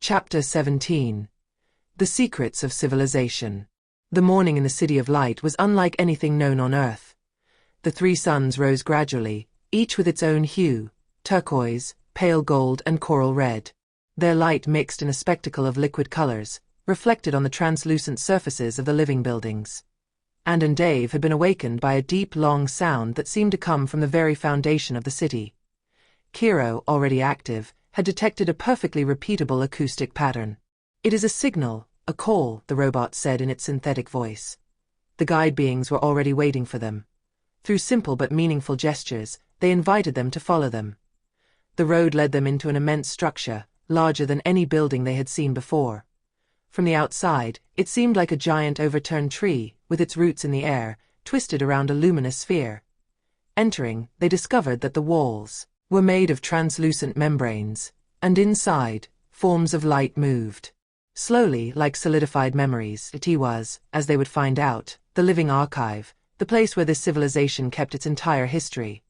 Chapter 17. The Secrets of Civilization. The morning in the City of Light was unlike anything known on Earth. The three suns rose gradually, each with its own hue: turquoise, pale gold, and coral red. Their light mixed in a spectacle of liquid colors, reflected on the translucent surfaces of the living buildings. And Dave had been awakened by a deep, long sound that seemed to come from the very foundation of the city. Kiro, already active, had detected a perfectly repeatable acoustic pattern. "It is a signal, a call," the robot said in its synthetic voice. The guide beings were already waiting for them. Through simple but meaningful gestures, they invited them to follow them. The road led them into an immense structure, larger than any building they had seen before. From the outside, it seemed like a giant overturned tree, with its roots in the air, twisted around a luminous sphere. Entering, they discovered that the walls were made of translucent membranes, and inside, forms of light moved. Slowly, like solidified memories, it was, as they would find out, the living archive, the place where this civilization kept its entire history.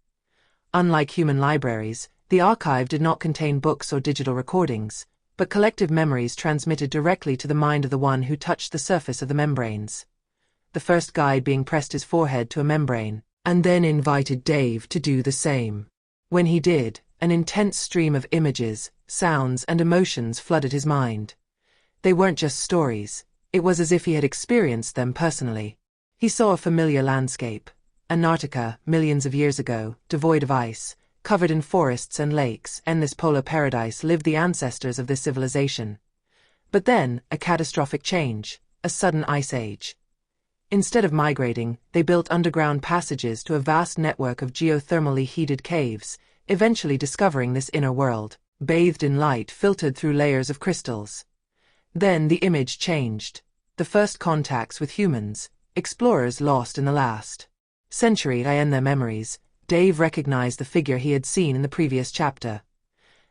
Unlike human libraries, the archive did not contain books or digital recordings, but collective memories transmitted directly to the mind of the one who touched the surface of the membranes. The first guide being pressed his forehead to a membrane, and then invited Dave to do the same. When he did, an intense stream of images, sounds, and emotions flooded his mind. They weren't just stories, it was as if he had experienced them personally. He saw a familiar landscape: Antarctica, millions of years ago, devoid of ice, covered in forests and lakes. In this polar paradise lived the ancestors of this civilization. But then, a catastrophic change, a sudden ice age. Instead of migrating, they built underground passages to a vast network of geothermally heated caves, eventually discovering this inner world, bathed in light filtered through layers of crystals. Then the image changed. The first contacts with humans, explorers lost in the last century.In their memories, Dave recognized the figure he had seen in the previous chapter.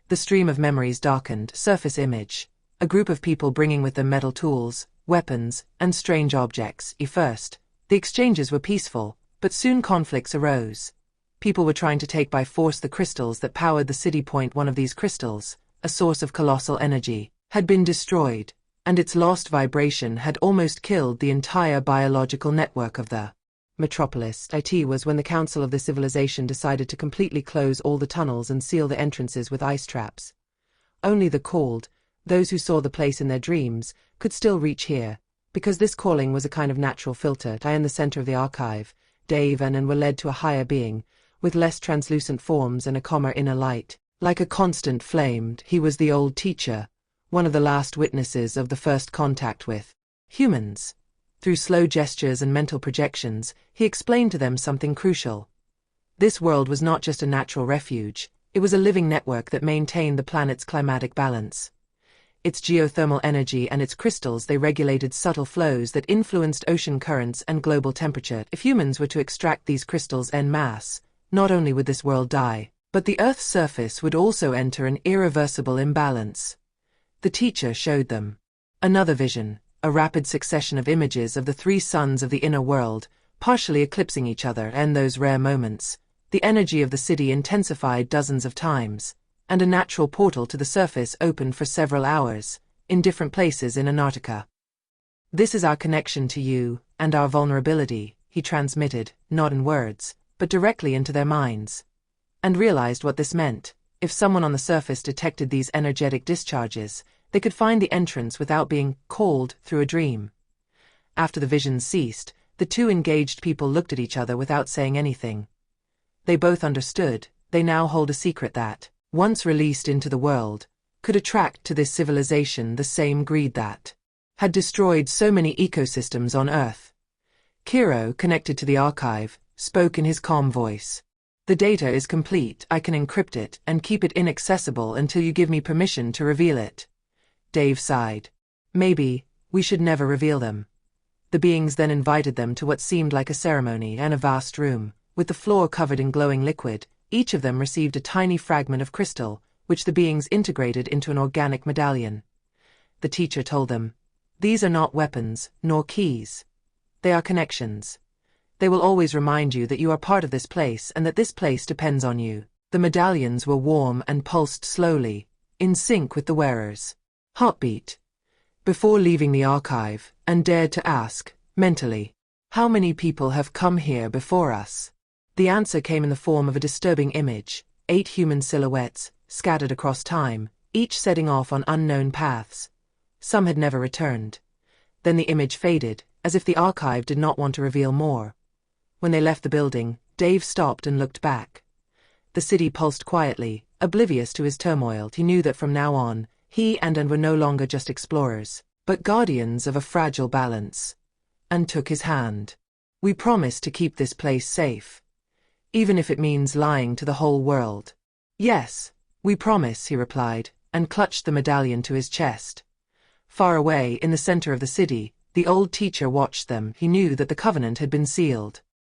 The stream of memories darkened, surface image, a group of people bringing with them metal tools, weapons, and strange objects. At first, the exchanges were peaceful, but soon conflicts arose. People were trying to take by force the crystals that powered the city. One of these crystals, a source of colossal energy, had been destroyed, and its lost vibration had almost killed the entire biological network of the metropolis.It was when the council of the civilization decided to completely close all the tunnels and seal the entrances with ice traps. Only the called, those who saw the place in their dreams, could still reach here, because this calling was a kind of natural filter. In the center of the archive, Dave and Ann were led to a higher being, with less translucent forms and a calmer inner light. Like a constant flame, he was the old teacher, one of the last witnesses of the first contact with humans. Through slow gestures and mental projections, he explained to them something crucial. This world was not just a natural refuge, it was a living network that maintained the planet's climatic balance. Its geothermal energy and its crystals, they regulated subtle flows that influenced ocean currents and global temperature. If humans were to extract these crystals en masse, not only would this world die, but the Earth's surface would also enter an irreversible imbalance. The teacher showed them another vision, a rapid succession of images of the three suns of the inner world, partially eclipsing each other. In those rare moments, the energy of the city intensified dozens of times, and a natural portal to the surface opened for several hours, in different places in Antarctica. "This is our connection to you, and our vulnerability," he transmitted, not in words, but directly into their minds. And realized what this meant: if someone on the surface detected these energetic discharges, they could find the entrance without being called through a dream. After the visions ceased, the two engaged people looked at each other without saying anything. They both understood, they now hold a secret that, once released into the world, could attract to this civilization the same greed that had destroyed so many ecosystems on Earth. Kiro, connected to the archive, spoke in his calm voice. "The data is complete. I can encrypt it and keep it inaccessible until you give me permission to reveal it." Dave sighed. "Maybe we should never reveal them." The beings then invited them to what seemed like a ceremony in a vast room, with the floor covered in glowing liquid. Each of them received a tiny fragment of crystal, which the beings integrated into an organic medallion. The teacher told them, "These are not weapons, nor keys. They are connections. They will always remind you that you are part of this place and that this place depends on you." The medallions were warm and pulsed slowly, in sync with the wearers. heartbeat, before leaving the archive, and dared to ask, mentally, how many people have come here before us? The answer came in the form of a disturbing image, 8 human silhouettes, scattered across time, each setting off on unknown paths. Some had never returned. Then the image faded, as if the archive did not want to reveal more. When they left the building, Dave stopped and looked back. The city pulsed quietly, oblivious to his turmoil. He knew that from now on, he and Ann were no longer just explorers, but guardians of a fragile balance. Ann took his hand. "We promise to keep this place safe, even if it means lying to the whole world." "Yes, we promise," he replied, and clutched the medallion to his chest. Far away, in the center of the city, the old teacher watched them. He knew that the covenant had been sealed.